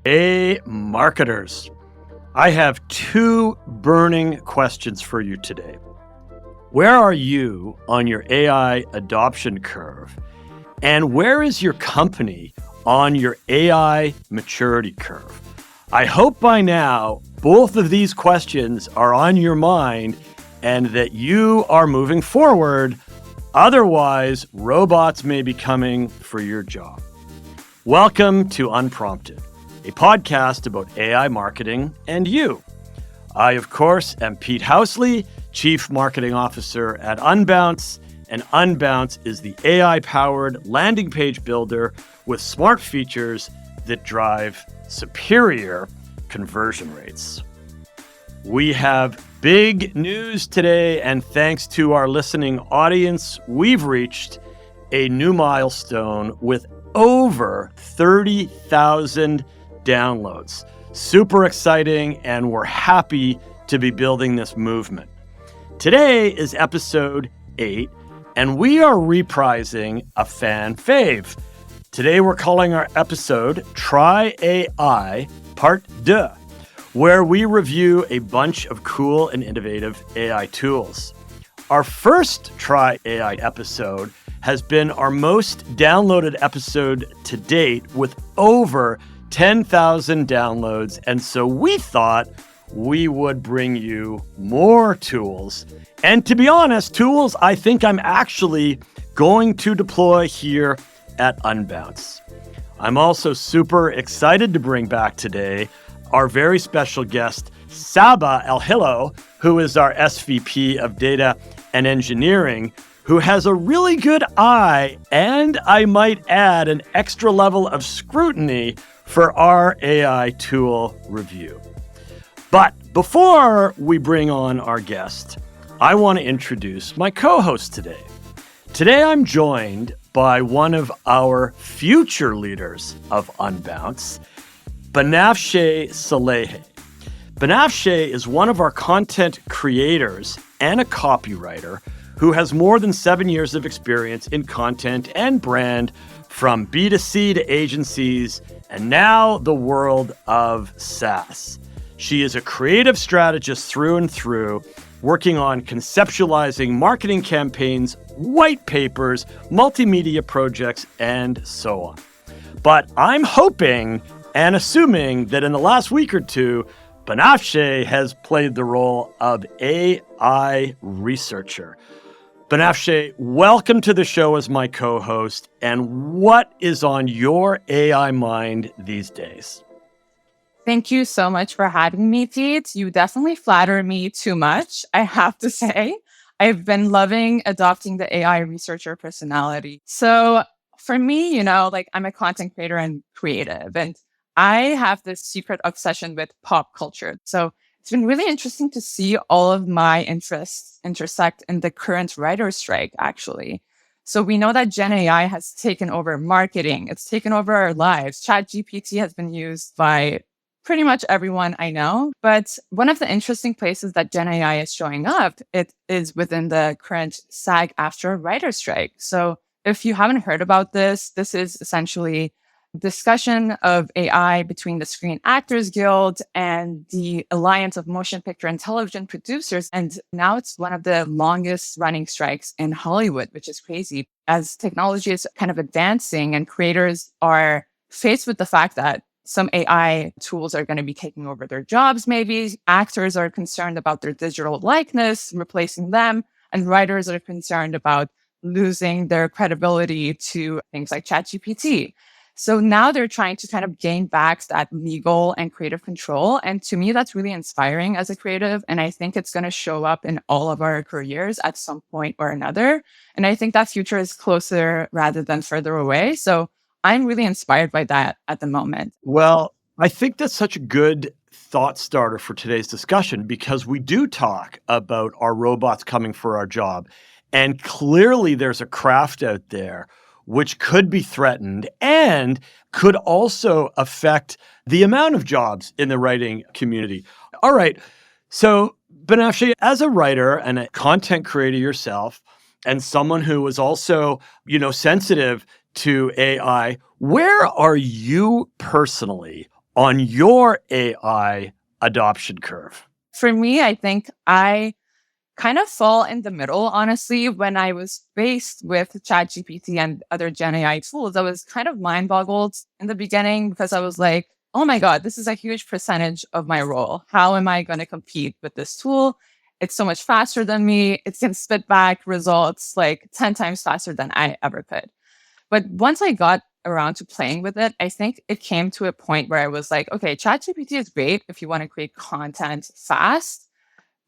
Hey, marketers. I have two burning questions for you today. Where are you on your AI adoption curve? And where is your company on your AI maturity curve? I hope by now both of these questions are on your mind and that you are moving forward. Otherwise, robots may be coming for your job. Welcome to Unprompted, a podcast about AI marketing and you. I, of course, am Pete Housley, Chief Marketing Officer at Unbounce, and Unbounce is the AI-powered landing page builder with smart features that drive superior conversion rates. We have big news today, and thanks to our listening audience, we've reached a new milestone with over 30,000 downloads. Super exciting, and we're happy to be building this movement. Today is episode 8, and we are reprising a fan fave. Today we're calling our episode Try AI Part Deux, where we review a bunch of cool and innovative AI tools. Our first Try AI episode has been our most downloaded episode to date with over 10,000 downloads, and so we thought we would bring you more tools. And to be honest, tools I think I'm actually going to deploy here at Unbounce. I'm also super excited to bring back today our very special guest, Saba El-Hilo, who is our SVP of Data and Engineering, who has a really good eye, and I might add an extra level of scrutiny for our AI tool review. But before we bring on our guest, I want to introduce my co-host today. Today I'm joined by one of our future leaders of Unbounce, Banafshe Salehi. Banafshe is one of our content creators and a copywriter who has more than 7 years of experience in content and brand from B2C to agencies and now the world of SaaS. She is a creative strategist through and through, working on conceptualizing marketing campaigns, white papers, multimedia projects, and so on. But I'm hoping and assuming that in the last week or two, Banafshe has played the role of AI researcher. Banafshe, welcome to the show as my co-host. And what is on your AI mind these days? Thank you so much for having me, Pete. You definitely flatter me too much, I have to say. I've been loving adopting the AI researcher personality. So for me, I'm a content creator and creative, and I have this secret obsession with pop culture. So it's been really interesting to see all of my interests intersect in the current writer's strike, actually. So we know that Gen AI has taken over marketing. It's taken over our lives. ChatGPT has been used by pretty much everyone I know. But one of the interesting places that Gen AI is showing up, it is within the current SAG-AFTRA writer's strike. So if you haven't heard about this, this is essentially discussion of AI between the Screen Actors Guild and the Alliance of Motion Picture and Television Producers. And now it's one of the longest running strikes in Hollywood, which is crazy. As technology is kind of advancing and creators are faced with the fact that some AI tools are going to be taking over their jobs, maybe actors are concerned about their digital likeness, replacing them, and writers are concerned about losing their credibility to things like ChatGPT. So now they're trying to kind of gain back that legal and creative control. And to me, that's really inspiring as a creative. And I think it's going to show up in all of our careers at some point or another. And I think that future is closer rather than further away. So I'm really inspired by that at the moment. Well, I think that's such a good thought starter for today's discussion because we do talk about our robots coming for our job. And clearly there's a craft out there which could be threatened and could also affect the amount of jobs in the writing community. All right. So, Banafshe, as a writer and a content creator yourself, and someone who was also, sensitive to AI. Where are you personally on your AI adoption curve? For me, I think I kind of fall in the middle, honestly. When I was faced with ChatGPT and other Gen AI tools, I was kind of mind boggled in the beginning because I was like, oh my God, this is a huge percentage of my role. How am I going to compete with this tool? It's so much faster than me. It can spit back results like 10 times faster than I ever could. But once I got around to playing with it, I think it came to a point where I was like, okay, ChatGPT is great if you want to create content fast,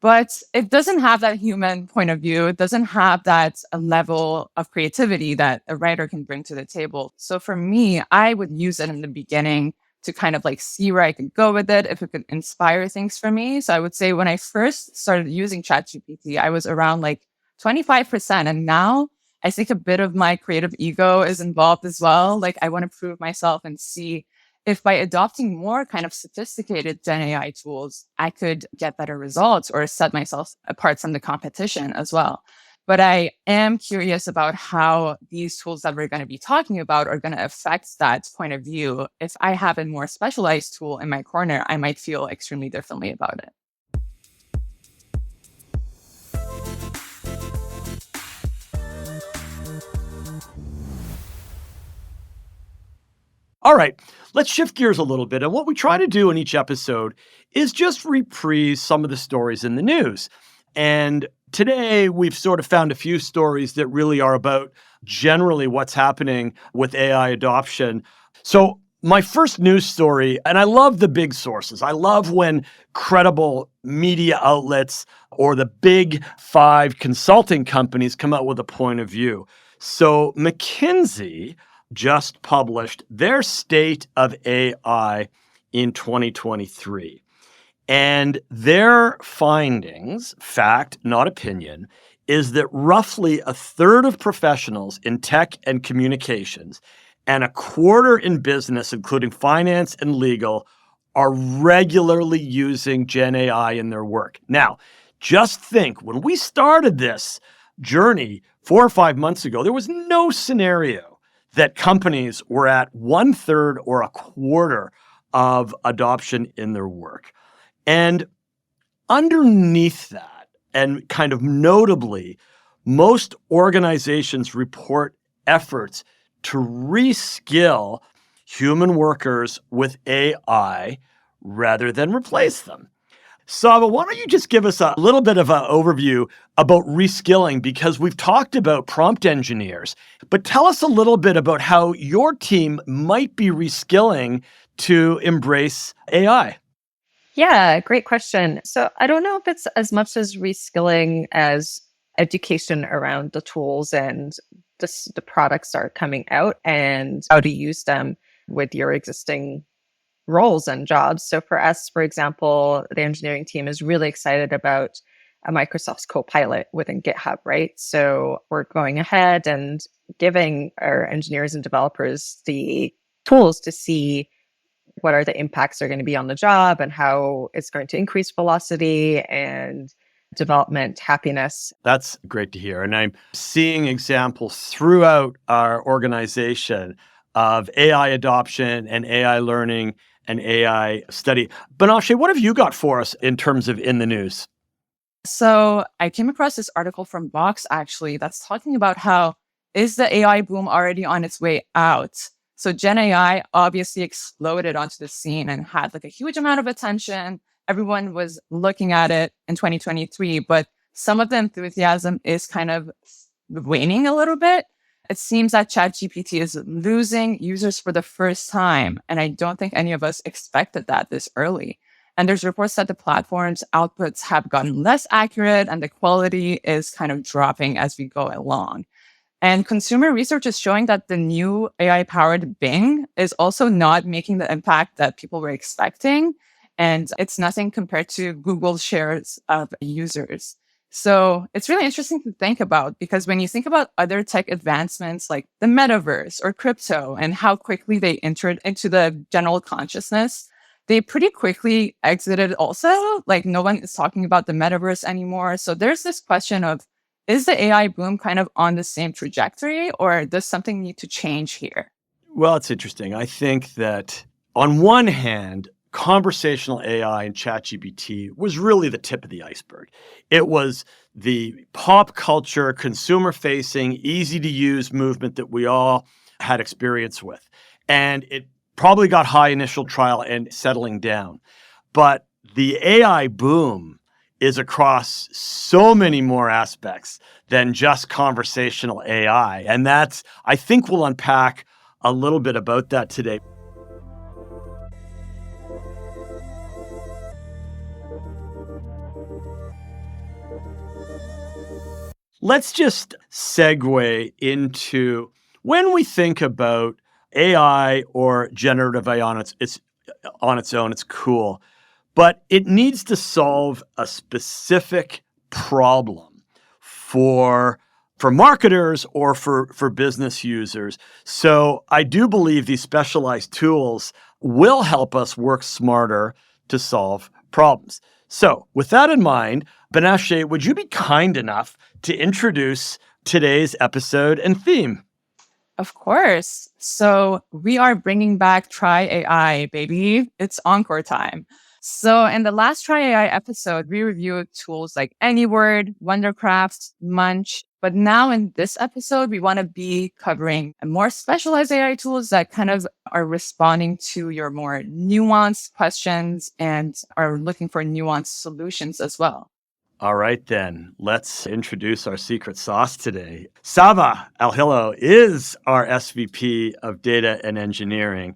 but it doesn't have that human point of view. It doesn't have that level of creativity that a writer can bring to the table. So for me, I would use it in the beginning to kind of like see where I could go with it, if it could inspire things for me. So I would say when I first started using ChatGPT, I was around like 25%. And now I think a bit of my creative ego is involved as well. Like I want to prove myself and see if by adopting more kind of sophisticated Gen AI tools, I could get better results or set myself apart from the competition as well. But I am curious about how these tools that we're going to be talking about are going to affect that point of view. If I have a more specialized tool in my corner, I might feel extremely differently about it. All right, let's shift gears a little bit. And what we try to do in each episode is just reprise some of the stories in the news. And today we've sort of found a few stories that really are about generally what's happening with AI adoption. So my first news story, and I love the big sources. I love when credible media outlets or the big five consulting companies come out with a point of view. So McKinsey just published their state of AI in 2023. And their findings, fact, not opinion, is that roughly a third of professionals in tech and communications and a quarter in business, including finance and legal, are regularly using Gen AI in their work. Now, just think, when we started this journey 4 or 5 months ago, there was no scenario that companies were at 1/3 or a quarter of adoption in their work. And underneath that, and kind of notably, most organizations report efforts to reskill human workers with AI rather than replace them. Saba, why don't you just give us a little bit of an overview about reskilling, because we've talked about prompt engineers, but tell us a little bit about how your team might be reskilling to embrace AI. Yeah, great question. So I don't know if it's as much as reskilling as education around the tools and the products that are coming out and how to use them with your existing roles and jobs. So for us, for example, the engineering team is really excited about a Microsoft's Copilot within GitHub, right? So we're going ahead and giving our engineers and developers the tools to see what are the impacts are going to be on the job and how it's going to increase velocity and development happiness. That's great to hear. And I'm seeing examples throughout our organization of AI adoption and AI learning and AI study. Banafshe, what have you got for us in terms of in the news? So I came across this article from Vox actually that's talking about how is the AI boom already on its way out? So Gen AI obviously exploded onto the scene and had like a huge amount of attention. Everyone was looking at it in 2023, but some of the enthusiasm is kind of waning a little bit. It seems that ChatGPT is losing users for the first time. And I don't think any of us expected that this early. And there's reports that the platform's outputs have gotten less accurate and the quality is kind of dropping as we go along. And consumer research is showing that the new AI-powered Bing is also not making the impact that people were expecting. And it's nothing compared to Google's shares of users. So it's really interesting to think about, because when you think about other tech advancements like the metaverse or crypto and how quickly they entered into the general consciousness, they pretty quickly exited also. Like no one is talking about the metaverse anymore. So there's this question of, Is the AI boom kind of on the same trajectory, or does something need to change here? Well, it's interesting. I think that on one hand, conversational AI and ChatGPT was really the tip of the iceberg. It was the pop culture, consumer facing, easy to use movement that we all had experience with. And it probably got high initial trial and settling down. But the AI boom is across so many more aspects than just conversational AI. And that's, I think we'll unpack a little bit about that today. Let's just segue into when we think about AI or generative AI on its own, it's cool, but it needs to solve a specific problem for marketers or for business users. So I do believe these specialized tools will help us work smarter to solve problems. So with that in mind, Banafshe, would you be kind enough to introduce today's episode and theme? Of course. So we are bringing back Try AI, baby. It's encore time. So in the last Try AI episode, we reviewed tools like AnyWord, Wondercraft, Munch. But now in this episode, we want to be covering more specialized AI tools that kind of are responding to your more nuanced questions and are looking for nuanced solutions as well. All right, then, let's introduce our secret sauce today. Saba El-Hilo is our SVP of Data and Engineering.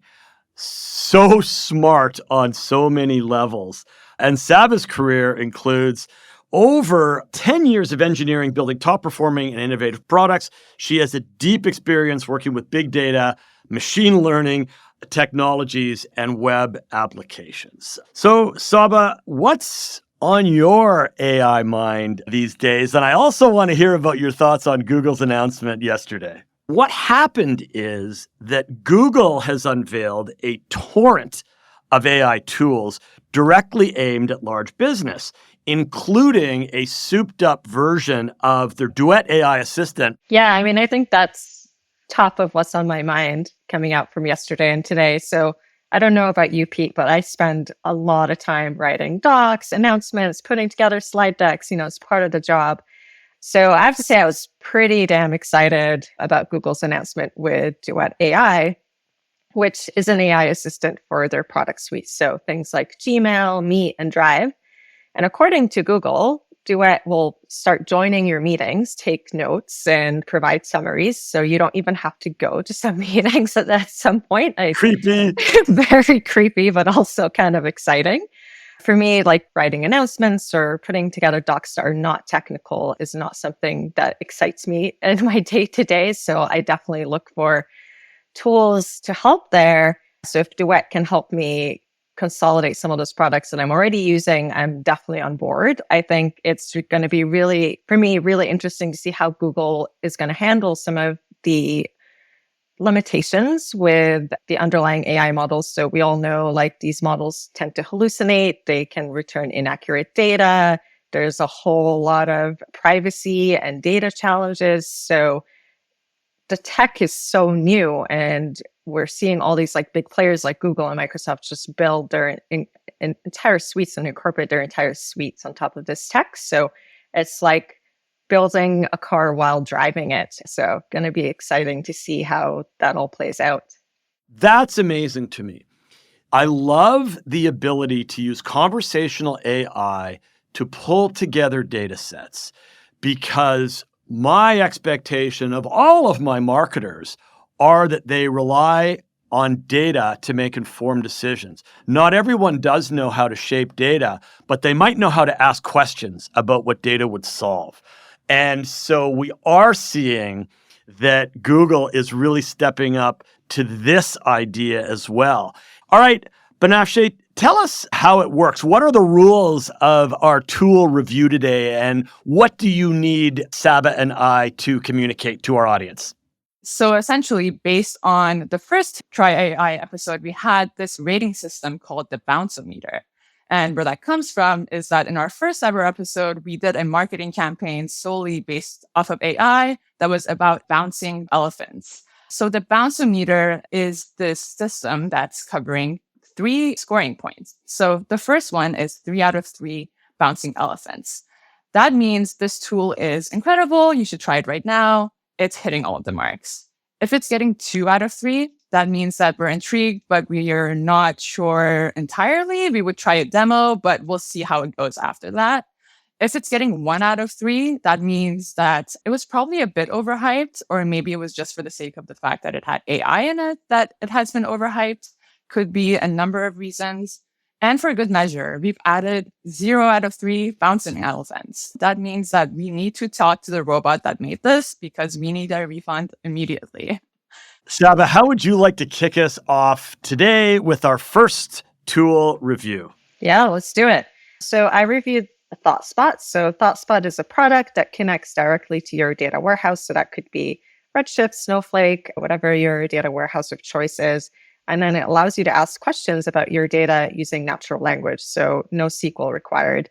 So smart on so many levels. And Saba's career includes over 10 years of engineering, building top-performing and innovative products. She has a deep experience working with big data, machine learning, technologies, and web applications. So, Saba, what's on your AI mind these days? And I also want to hear about your thoughts on Google's announcement yesterday. What happened is that Google has unveiled a torrent of AI tools directly aimed at large business, including a souped-up version of their Duet AI assistant. Yeah, I mean, I think that's top of what's on my mind coming out from yesterday and today. So I don't know about you, Pete, but I spend a lot of time writing docs, announcements, putting together slide decks, it's part of the job. So I have to say I was pretty damn excited about Google's announcement with Duet AI, which is an AI assistant for their product suite. So things like Gmail, Meet, and Drive. And according to Google, Duet will start joining your meetings, take notes, and provide summaries. So you don't even have to go to some meetings at some point. Creepy. Very creepy, but also kind of exciting. For me, like writing announcements or putting together docs that are not technical is not something that excites me in my day-to-day. So I definitely look for tools to help there. So if Duet can help me consolidate some of those products that I'm already using, I'm definitely on board. I think it's going to be really, for me, really interesting to see how Google is going to handle some of the limitations with the underlying AI models. So we all know like these models tend to hallucinate. They can return inaccurate data. There's a whole lot of privacy and data challenges. So the tech is so new, and we're seeing all these like big players like Google and Microsoft just build their entire suites and incorporate their entire suites on top of this tech. So it's like building a car while driving it. So going to be exciting to see how that all plays out. That's amazing to me. I love the ability to use conversational AI to pull together data sets, because my expectation of all of my marketers are that they rely on data to make informed decisions. Not everyone does know how to shape data, but they might know how to ask questions about what data would solve. And so we are seeing that Google is really stepping up to this idea as well. All right, Banafshe, tell us how it works. What are the rules of our tool review today, and what do you need Saba and I to communicate to our audience? So essentially, based on the first Try AI episode, we had this rating system called the Bounce-O-Meter. And where that comes from is that in our first ever episode, we did a marketing campaign solely based off of AI that was about bouncing elephants. So the bounce-o-meter is this system that's covering 3 scoring points. So the first one is 3 out of 3 bouncing elephants. That means this tool is incredible. You should try it right now. It's hitting all of the marks. If it's getting 2 out of 3, that means that we're intrigued, but we are not sure entirely. We would try a demo, but we'll see how it goes after that. If it's getting 1 out of 3, that means that it was probably a bit overhyped, or maybe it was just for the sake of the fact that it had AI in it that it has been overhyped. Could be a number of reasons. And for good measure, we've added 0 out of 3 bouncing elephants. That means that we need to talk to the robot that made this because we need a refund immediately. Saba, how would you like to kick us off today with our first tool review? Yeah, let's do it. So I reviewed ThoughtSpot. So ThoughtSpot is a product that connects directly to your data warehouse. So that could be Redshift, Snowflake, whatever your data warehouse of choice is. And then it allows you to ask questions about your data using natural language. So no SQL required.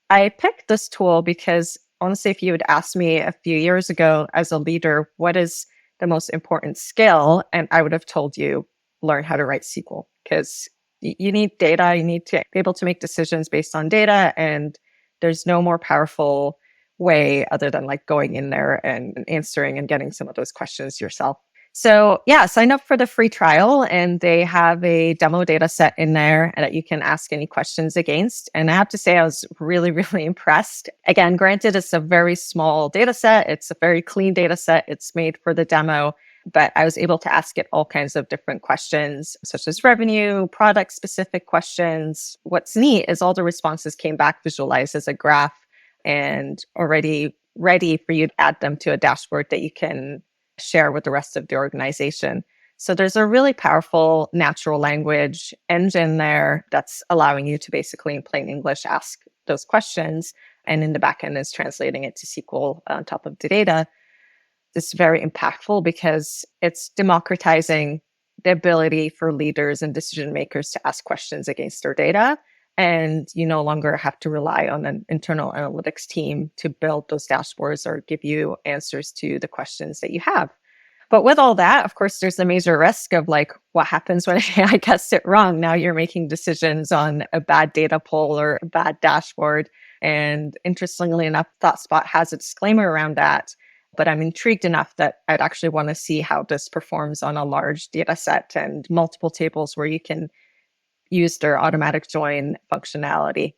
I picked this tool because honestly, if you had asked me a few years ago as a leader, what is the most important skill? And I would have told you, learn how to write SQL, because you need data. You need to be able to make decisions based on data. And there's no more powerful way other than like going in there and answering and getting some of those questions yourself. So yeah, sign up for the free trial, and they have a demo data set in there that you can ask any questions against. And I have to say, I was really, really impressed. Again, granted, it's a very small data set. It's a very clean data set. It's made for the demo, but I was able to ask it all kinds of different questions, such as revenue, product specific questions. What's neat is all the responses came back visualized as a graph and already ready for you to add them to a dashboard that you can share with the rest of the organization. So there's a really powerful natural language engine there that's allowing you to basically in plain English ask those questions. And in the backend is translating it to SQL on top of the data. This is very impactful because it's democratizing the ability for leaders and decision makers to ask questions against their data. And you no longer have to rely on an internal analytics team to build those dashboards or give you answers to the questions that you have. But with all that, of course, there's a major risk of like what happens when AI gets it wrong. Now you're making decisions on a bad data pull or a bad dashboard. And interestingly enough, ThoughtSpot has a disclaimer around that. But I'm intrigued enough that I'd actually want to see how this performs on a large data set and multiple tables where you can use their automatic join functionality.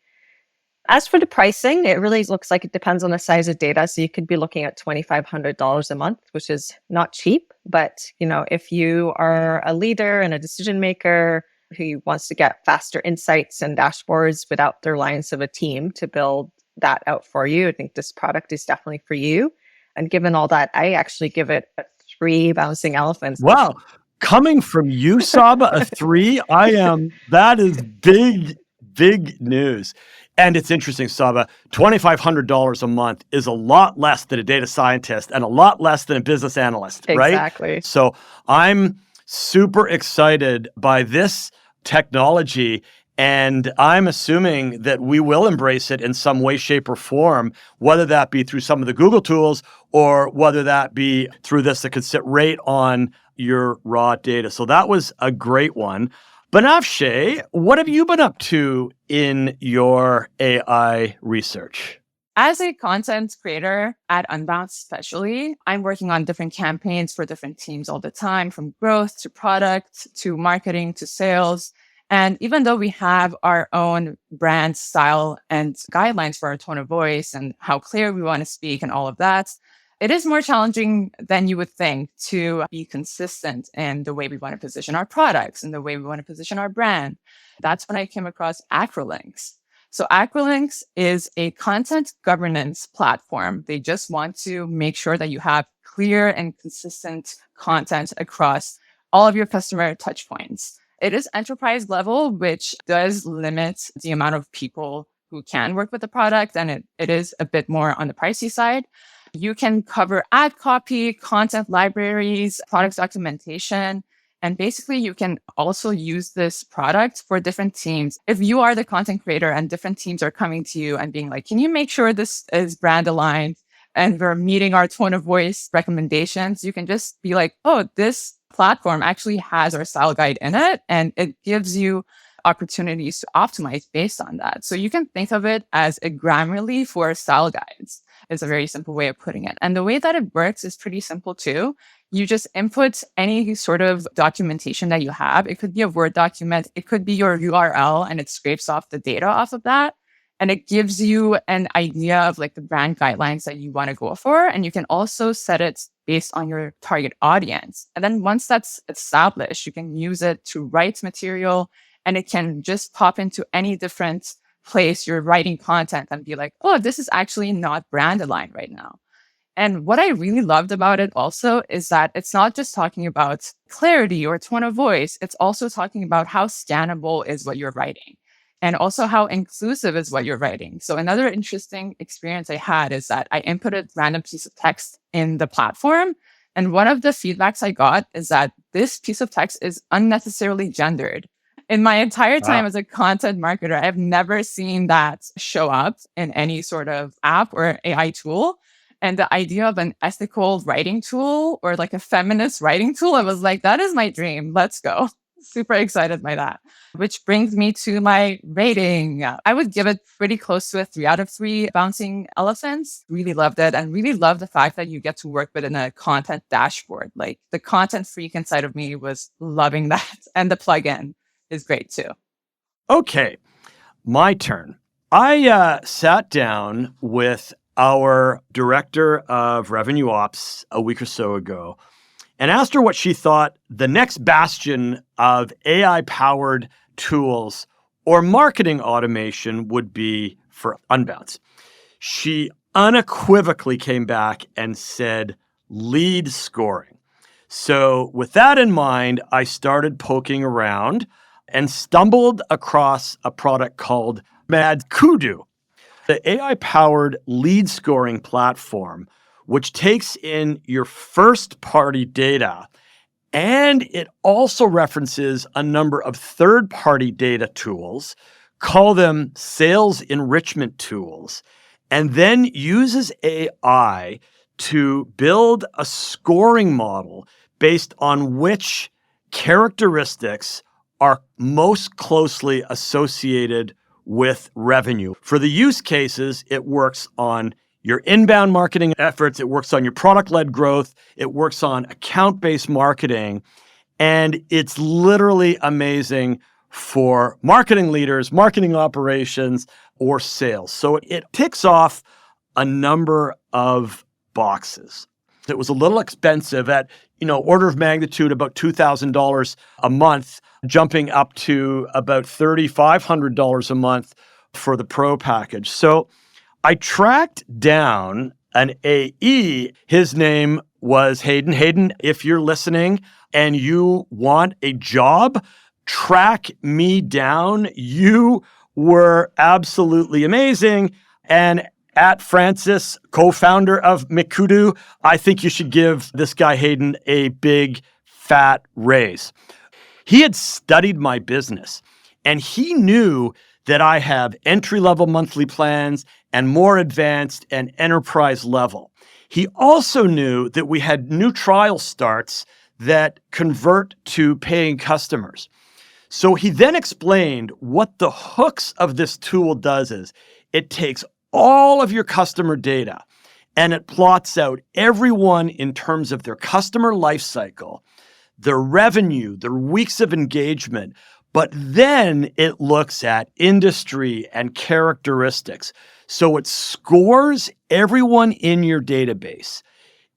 As for the pricing, it really looks like it depends on the size of data. So you could be looking at $2,500 a month, which is not cheap. But if you are a leader and a decision maker who wants to get faster insights and dashboards without the reliance of a team to build that out for you, I think this product is definitely for you. And given all that, I actually give it a 3 bouncing elephants. Wow. Coming from you, Saba, a 3, that is big, big news. And it's interesting, Saba, $2,500 a month is a lot less than a data scientist and a lot less than a business analyst, right? Exactly. So I'm super excited by this technology, and I'm assuming that we will embrace it in some way, shape, or form, whether that be through some of the Google tools or whether that be through this that could sit right on your raw data. So that was a great one. Banafshe, what have you been up to in your AI research? As a content creator at Unbounce especially, I'm working on different campaigns for different teams all the time, from growth to product to marketing to sales. And even though we have our own brand style and guidelines for our tone of voice and how clear we want to speak and all of that, it is more challenging than you would think to be consistent in the way we want to position our products and the way we want to position our brand. That's when I came across Acrolinks. So Acrolinks is a content governance platform. They just want to make sure that you have clear and consistent content across all of your customer touchpoints. It is enterprise level, which does limit the amount of people who can work with the product, and it is a bit more on the pricey side. You can cover ad copy, content libraries, product documentation, And basically, you can also use this product for different teams. If you are the content creator and different teams are coming to you and being like, can you make sure this is brand aligned and we're meeting our tone of voice recommendations, you can just be like, oh, this platform actually has our style guide in it. And it gives you opportunities to optimize based on that. So you can think of it as a Grammarly for style guides. Is a very simple way of putting it. And the way that it works is pretty simple too. You just input any sort of documentation that you have. It could be a Word document. It could be your URL, and it scrapes off the data off of that. And it gives you an idea of like the brand guidelines that you want to go for. And you can also set it based on your target audience. And then once that's established, you can use it to write material, and it can just pop into any different place you're writing content and be like, oh, this is actually not brand aligned right now. And what I really loved about it also is that it's not just talking about clarity or tone of voice. It's also talking about how scannable is what you're writing, and also how inclusive is what you're writing. So another interesting experience I had is that I inputted random piece of text in the platform. And one of the feedbacks I got is that this piece of text is unnecessarily gendered. In my entire time as a content marketer, I've never seen that show up in any sort of app or AI tool. And the idea of an ethical writing tool or like a feminist writing tool, I was like, that is my dream. Let's go. Super excited by that. Which brings me to my rating. I would give it pretty close to a 3 out of 3 bouncing elephants. Really loved it, and really love the fact that you get to work within a content dashboard. Like the content freak inside of me was loving that. And the plugin is great too. Okay, my turn. I sat down with our director of revenue ops a week or so ago and asked her what she thought the next bastion of AI-powered tools or marketing automation would be for Unbounce. She unequivocally came back and said lead scoring. So with that in mind, I started poking around and stumbled across a product called Mad Kudu, the AI-powered lead scoring platform, which takes in your first-party data, and it also references a number of third-party data tools, call them sales enrichment tools, and then uses AI to build a scoring model based on which characteristics are most closely associated with revenue. For the use cases, it works on your inbound marketing efforts, it works on your product-led growth, it works on account-based marketing, and it's literally amazing for marketing leaders, marketing operations, or sales. So it ticks off a number of boxes. It was a little expensive at, order of magnitude about $2,000 a month, jumping up to about $3,500 a month for the Pro package. So I tracked down an AE. His name was Hayden. Hayden, if you're listening and you want a job, track me down. You were absolutely amazing. And at Francis, co-founder of Mikudu, I think you should give this guy Hayden a big, fat raise. He had studied my business, and he knew that I have entry-level monthly plans and more advanced and enterprise level. He also knew that we had new trial starts that convert to paying customers. So he then explained what the hooks of this tool does is it takes all of your customer data and it plots out everyone in terms of their customer life cycle, their revenue, their weeks of engagement, but then it looks at industry and characteristics. So it scores everyone in your database.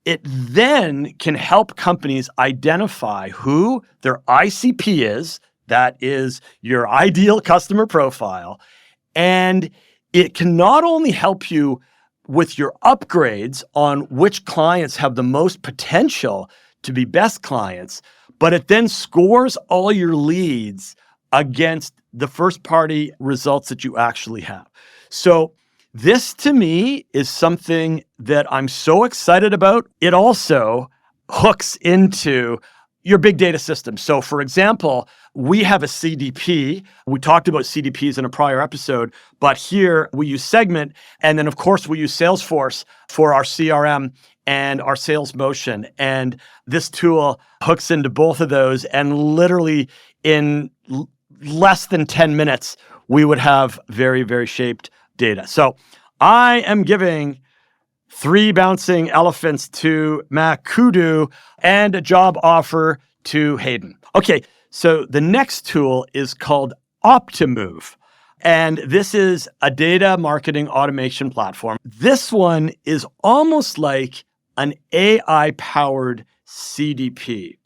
It then can help companies identify who their ICP is, that is your ideal customer profile, and it can not only help you with your upgrades on which clients have the most potential to be best clients, but it then scores all your leads against the first-party results that you actually have. So this, to me, is something that I'm so excited about. It also hooks into your big data system. So for example, we have a CDP. We talked about CDPs in a prior episode, but here we use Segment. And then of course we use Salesforce for our CRM and our sales motion. And this tool hooks into both of those. And literally in less than 10 minutes, we would have very, very shaped data. So I am giving 3 bouncing elephants to Makudu and a job offer to Hayden. Okay, so the next tool is called Optimove. And this is a data marketing automation platform. This one is almost like an AI-powered CDP.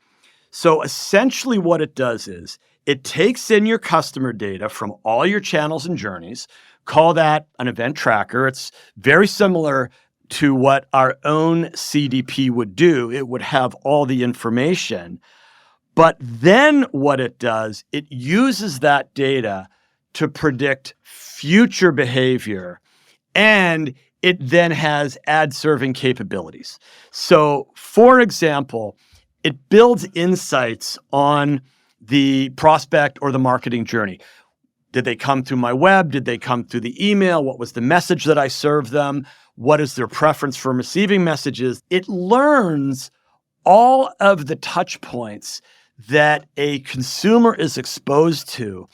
So essentially what it does is it takes in your customer data from all your channels and journeys, call that an event tracker. It's very similar to what our own CDP would do. It would have all the information. But then what it does, it uses that data to predict future behavior, and it then has ad serving capabilities. So for example, it builds insights on the prospect or the marketing journey. Did they come through my web? Did they come through the email? What was the message that I served them? What is their preference for receiving messages? It learns all of the touch points that a consumer is exposed to,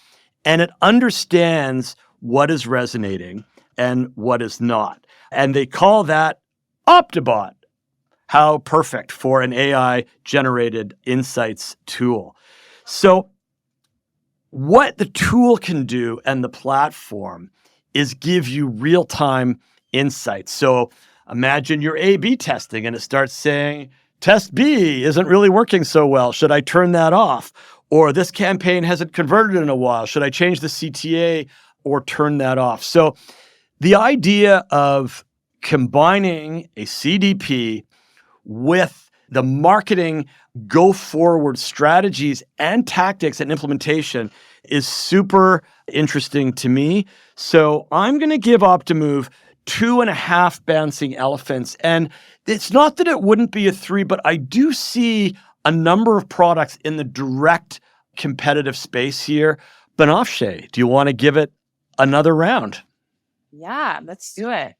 and it understands what is resonating and what is not. And they call that Optibot. How perfect for an AI-generated insights tool. So what the tool can do and the platform is give you real-time insights. So imagine you're A/B testing and it starts saying, test B isn't really working so well. Should I turn that off? Or this campaign hasn't converted in a while. Should I change the CTA or turn that off? So the idea of combining a CDP with the marketing go-forward strategies and tactics and implementation is super interesting to me. So I'm going to give Optimove 2.5 bouncing elephants. And it's not that it wouldn't be a 3, but I do see a number of products in the direct competitive space here. Banafshe, do you want to give it another round? Yeah, let's do it.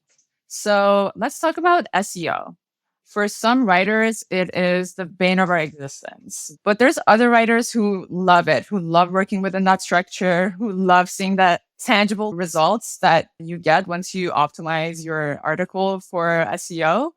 So let's talk about SEO. For some writers, it is the bane of our existence. But there's other writers who love it, who love working within that structure, who love seeing that tangible results that you get once you optimize your article for SEO.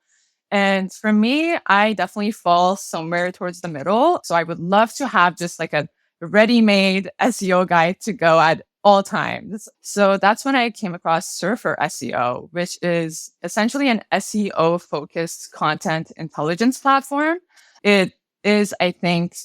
And for me, I definitely fall somewhere towards the middle. So I would love to have just like a ready-made SEO guide to go at all times. So that's when I came across Surfer SEO, which is essentially an SEO focused content intelligence platform. It is, I think,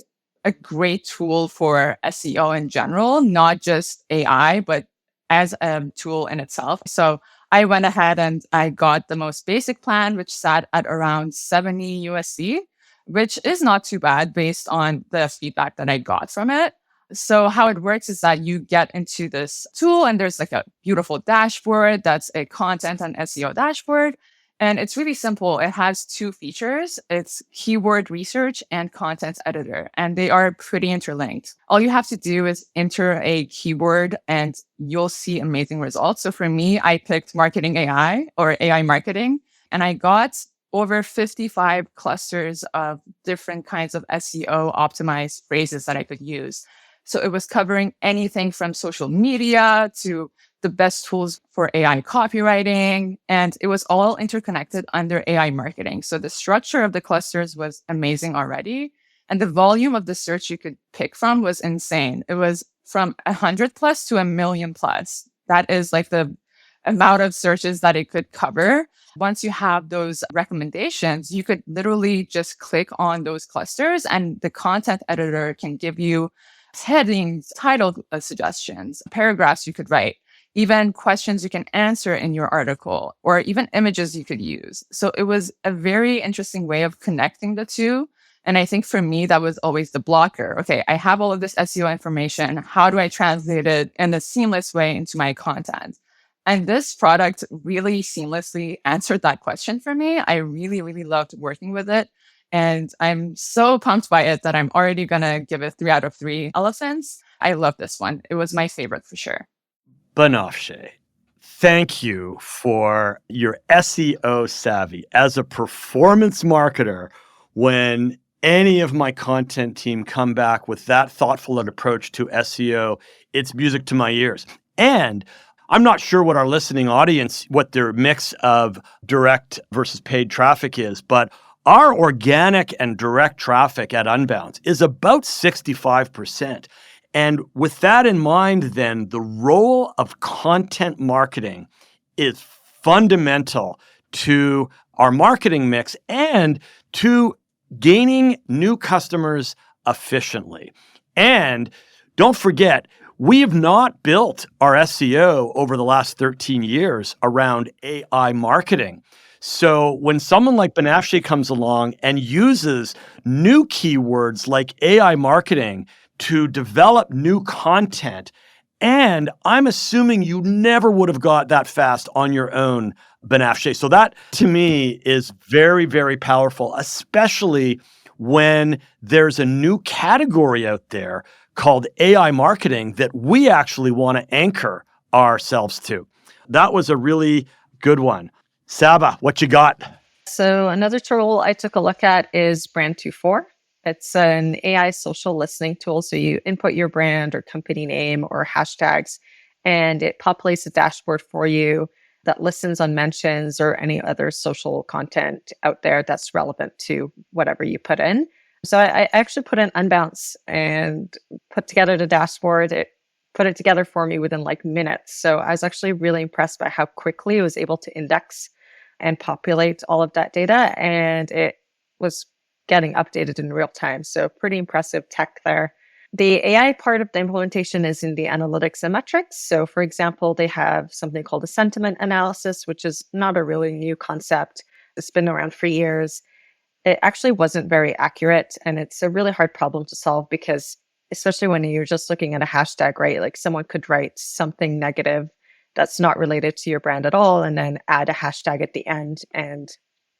a great tool for SEO in general, not just AI, but as a tool in itself. So I went ahead and I got the most basic plan, which sat at around 70 USD, which is not too bad based on the feedback that I got from it. So how it works is that you get into this tool and there's like a beautiful dashboard that's a content and SEO dashboard. And it's really simple. It has 2 features. It's keyword research and content editor, and they are pretty interlinked. All you have to do is enter a keyword and you'll see amazing results. So for me, I picked marketing AI or AI marketing, and I got over 55 clusters of different kinds of SEO optimized phrases that I could use. So it was covering anything from social media to the best tools for AI copywriting, and it was all interconnected under AI marketing. So the structure of the clusters was amazing already. And the volume of the search you could pick from was insane. It was from 100 plus to 1 million plus. That is like the amount of searches that it could cover. Once you have those recommendations, you could literally just click on those clusters and the content editor can give you headings, title suggestions, paragraphs you could write, even questions you can answer in your article, or even images you could use. So it was a very interesting way of connecting the two. And I think for me, that was always the blocker. Okay, I have all of this SEO information. How do I translate it in a seamless way into my content? And this product really seamlessly answered that question for me. I really, really loved working with it. And I'm so pumped by it that I'm already going to give it 3 out of 3 elephants. I love this one. It was my favorite for sure. Banafshe, thank you for your SEO savvy. As a performance marketer, when any of my content team come back with that thoughtful an approach to SEO, it's music to my ears. And I'm not sure what our listening audience, what their mix of direct versus paid traffic is, but our organic and direct traffic at Unbounce is about 65%. And with that in mind, then the role of content marketing is fundamental to our marketing mix and to gaining new customers efficiently. And don't forget, we have not built our SEO over the last 13 years around AI marketing. So when someone like Banafshe comes along and uses new keywords like AI marketing to develop new content, and I'm assuming you never would have got that fast on your own, Banafshe. So that to me is very, very powerful, especially when there's a new category out there called AI marketing that we actually want to anchor ourselves to. That was a really good one. Saba, what you got? So another tool I took a look at is Brand24. It's an AI social listening tool. So you input your brand or company name or hashtags, and it populates a dashboard for you that listens on mentions or any other social content out there that's relevant to whatever you put in. So I actually put in Unbounce and put together the dashboard. It put it together for me within like minutes. So I was actually really impressed by how quickly it was able to index and populate all of that data. And it was getting updated in real time. So pretty impressive tech there. The AI part of the implementation is in the analytics and metrics. So for example, they have something called a sentiment analysis, which is not a really new concept. It's been around for years. It actually wasn't very accurate. And it's a really hard problem to solve because especially when you're just looking at a hashtag, right? Like someone could write something negative that's not related to your brand at all, and then add a hashtag at the end, and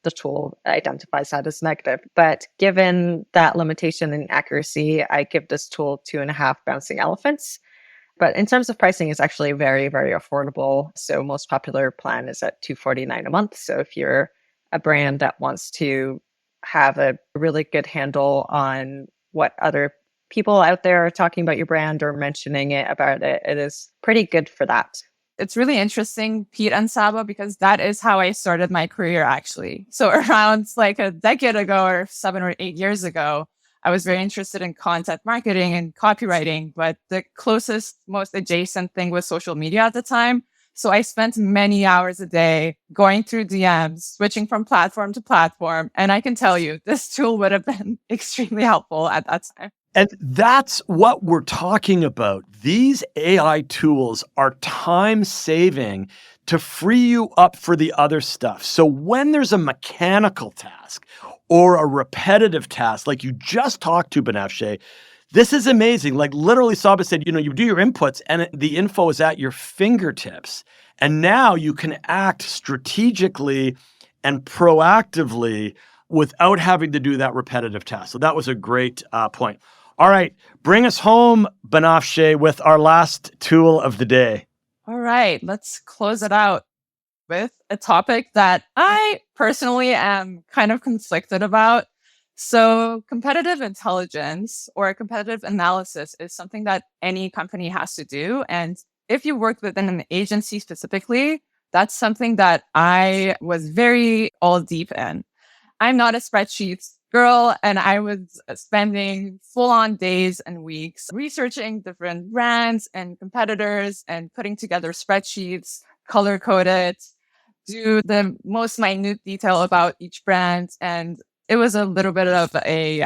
the tool identifies that as negative. But given that limitation in accuracy, I give this tool 2.5 bouncing elephants. But in terms of pricing, it's actually very, very affordable. So most popular plan is at $249 a month. So if you're a brand that wants to have a really good handle on what other people out there are talking about your brand or mentioning it about it, it is pretty good for that. It's really interesting, Pete and Saba, because that is how I started my career, actually. So around like a decade ago or 7 or 8 years ago, I was very interested in content marketing and copywriting, but the closest, most adjacent thing was social media at the time. So I spent many hours a day going through DMs, switching from platform to platform. And I can tell you, this tool would have been extremely helpful at that time. And that's what we're talking about. These AI tools are time saving to free you up for the other stuff. So when there's a mechanical task or a repetitive task, like you just talked to, Banafshe, this is amazing. Like literally Saba said, you do your inputs and the info is at your fingertips. And now you can act strategically and proactively without having to do that repetitive task. So that was a great point. All right, bring us home, Banafshe, with our last tool of the day. All right, let's close it out with a topic that I personally am kind of conflicted about. So competitive intelligence or competitive analysis is something that any company has to do. And if you work within an agency specifically, that's something that I was very all deep in. I'm not a spreadsheets girl, and I was spending full-on days and weeks researching different brands and competitors and putting together spreadsheets, color-coded, do the most minute detail about each brand. And it was a little bit of a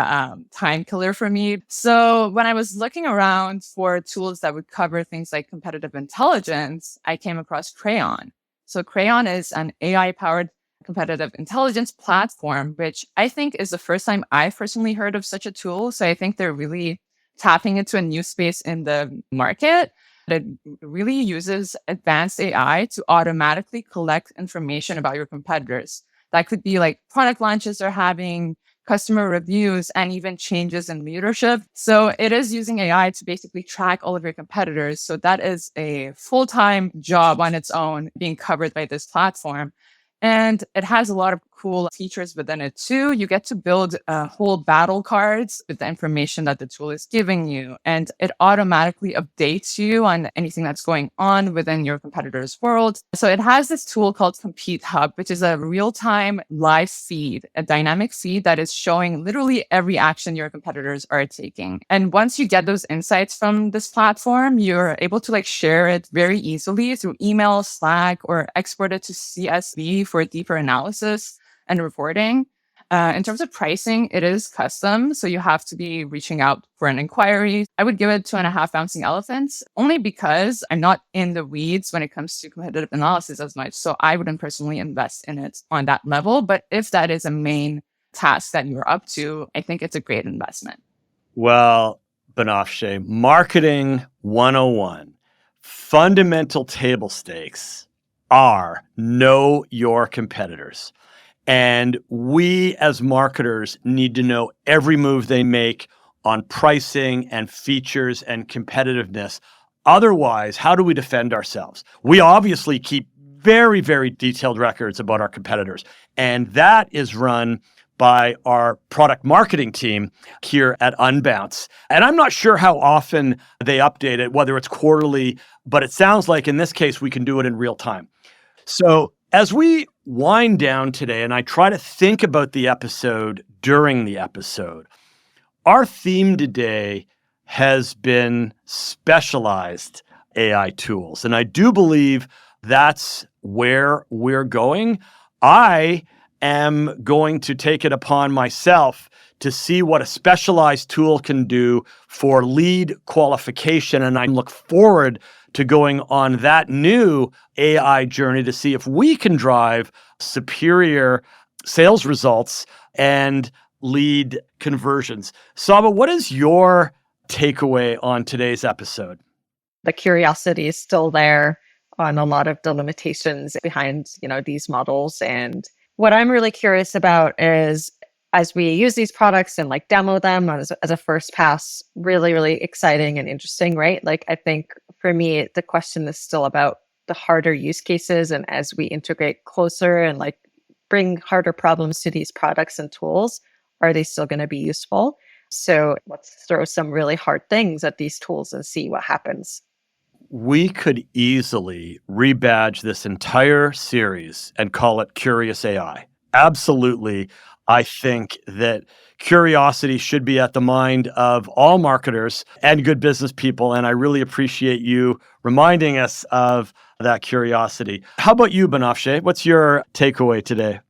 time killer for me. So when I was looking around for tools that would cover things like competitive intelligence, I came across Crayon. So Crayon is an AI-powered competitive intelligence platform, which I think is the first time I've personally heard of such a tool. So I think they're really tapping into a new space in the market. It really uses advanced AI to automatically collect information about your competitors. That could be like product launches they're having, customer reviews, and even changes in leadership. So it is using AI to basically track all of your competitors. So that is a full-time job on its own being covered by this platform. And it has a lot of cool features within it too. You get to build whole battle cards with the information that the tool is giving you. And it automatically updates you on anything that's going on within your competitor's world. So it has this tool called Compete Hub, which is a real-time live feed, a dynamic feed that is showing literally every action your competitors are taking. And once you get those insights from this platform, you're able to share it very easily through email, Slack, or export it to CSV for deeper analysis and reporting. In terms of pricing, it is custom, so you have to be reaching out for an inquiry. I would give it 2.5 bouncing elephants, only because I'm not in the weeds when it comes to competitive analysis as much. So I wouldn't personally invest in it on that level. But if that is a main task that you're up to, I think it's a great investment. Well, Banafshe, marketing 101, fundamental table stakes are know your competitors. And we as marketers need to know every move they make on pricing and features and competitiveness. Otherwise, how do we defend ourselves? We obviously keep very, very detailed records about our competitors. And that is run by our product marketing team here at Unbounce. And I'm not sure how often they update it, whether it's quarterly, but it sounds like in this case, we can do it in real time. So as we wind down today and I try to think about the episode during the episode, our theme today has been specialized AI tools. And I do believe that's where we're going. I am going to take it upon myself to see what a specialized tool can do for lead qualification. And I look forward to going on that new AI journey to see if we can drive superior sales results and lead conversions. Saba, what is your takeaway on today's episode? The curiosity is still there on a lot of the limitations behind, these models. And what I'm really curious about is, as we use these products and demo them as a first pass, really, really exciting and interesting, right? I think for me, the question is still about the harder use cases. And as we integrate closer and bring harder problems to these products and tools, are they still going to be useful? So let's throw some really hard things at these tools and see what happens. We could easily rebadge this entire series and call it Curious AI. Absolutely. I think that curiosity should be at the mind of all marketers and good business people. And I really appreciate you reminding us of that curiosity. How about you, Banafshe? What's your takeaway today?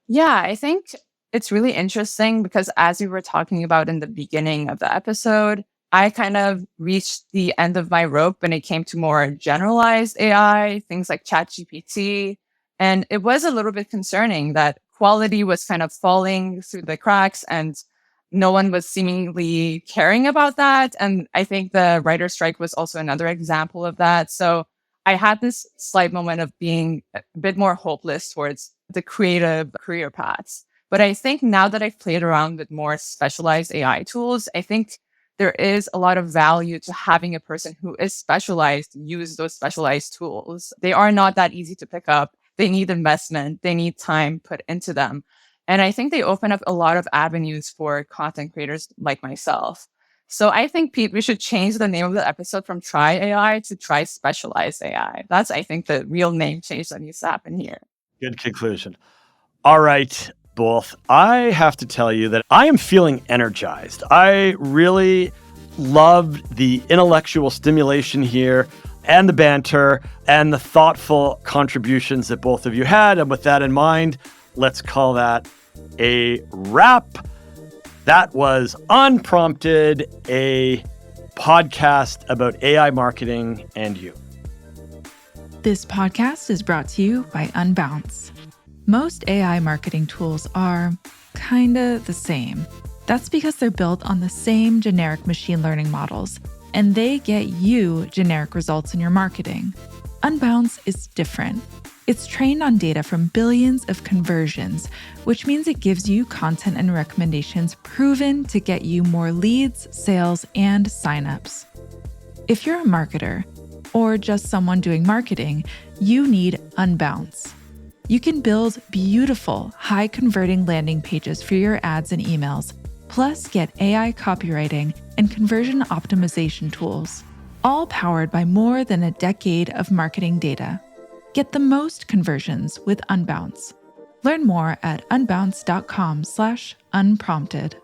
Yeah, I think it's really interesting because as we were talking about in the beginning of the episode, I kind of reached the end of my rope when it came to more generalized AI, things like ChatGPT. And it was a little bit concerning that quality was kind of falling through the cracks and no one was seemingly caring about that. And I think the writer strike was also another example of that. So I had this slight moment of being a bit more hopeless towards the creative career paths. But I think now that I've played around with more specialized AI tools, I think there is a lot of value to having a person who is specialized use those specialized tools. They are not that easy to pick up. They need investment. They need time put into them. And I think they open up a lot of avenues for content creators like myself. So I think, Pete, we should change the name of the episode from Try AI to Try Specialized AI. That's, I think, the real name change that needs to happen here. Good conclusion. All right, both. I have to tell you that I am feeling energized. I really loved the intellectual stimulation here and the banter and the thoughtful contributions that both of you had. And with that in mind, let's call that a wrap. That was Unprompted, a podcast about AI marketing and you. This podcast is brought to you by Unbounce. Most AI marketing tools are kinda the same. That's because they're built on the same generic machine learning models, and they get you generic results in your marketing. Unbounce is different. It's trained on data from billions of conversions, which means it gives you content and recommendations proven to get you more leads, sales, and signups. If you're a marketer or just someone doing marketing, you need Unbounce. You can build beautiful, high-converting landing pages for your ads and emails, plus get AI copywriting and conversion optimization tools, all powered by more than a decade of marketing data. Get the most conversions with Unbounce. Learn more at unbounce.com/unprompted.